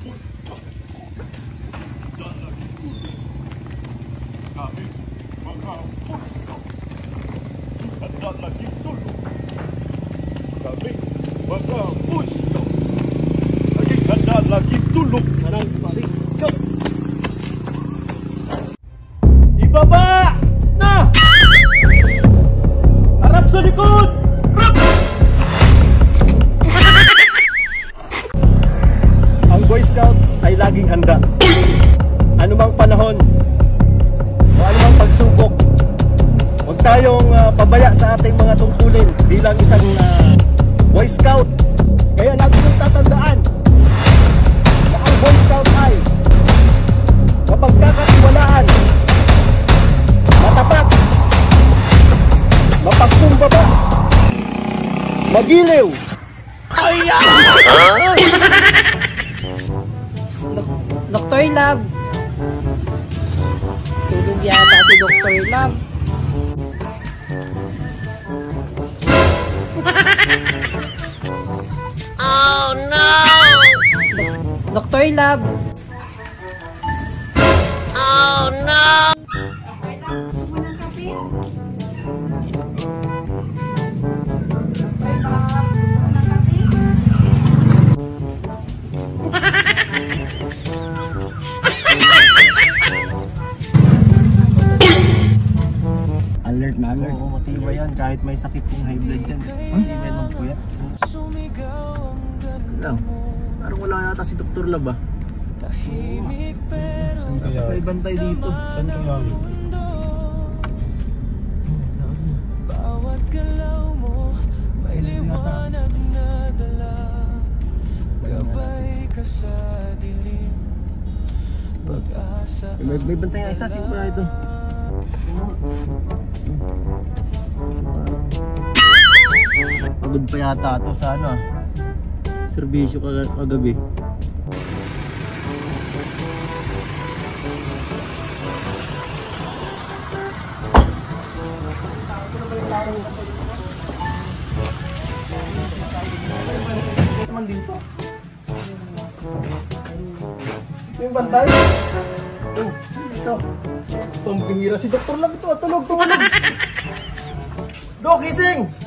Kami mga pusto. Handa lagi tulog. Kami mga pusto. Lagi handa lagi tulog. Sarang pari. Ibaba na! Harap sa likod! Harap! Ang Boy Scout ay laging handa. Anumang panahon o anumang pagsubok, huwag tayong pabaya sa ating mga tungkulin bilang isang Boy Scout. Kaya lagi niyong tatandaan na ang Boy Scout ay mapagkakatiwalaan, matapat, mapagkumbaba, magiliw. Dr. Love. Tulog yata si Dr. Love. Oh no! Dr. Love. Oh no! Alert na alert. Oo, matibay yan. Kahit may sakit yung high blood yan. Matibay ng puyat. Lang. Parang wala yata si Dr. Lab ah. Saan kaya? May bantay dito. Saan kaya yun? Bawat galaw mo may liwanag na dala. Gabay ka sa dilim. Pag-asa. May bantay nga isa. Sino kaya ito? Pagod pa yata ito sa ano ah. Serbisyo kagabi. Naman dito. Yung bantay. Oh, ito. Pambihira si Dr. Lang ito. Tulog. Dok, gising!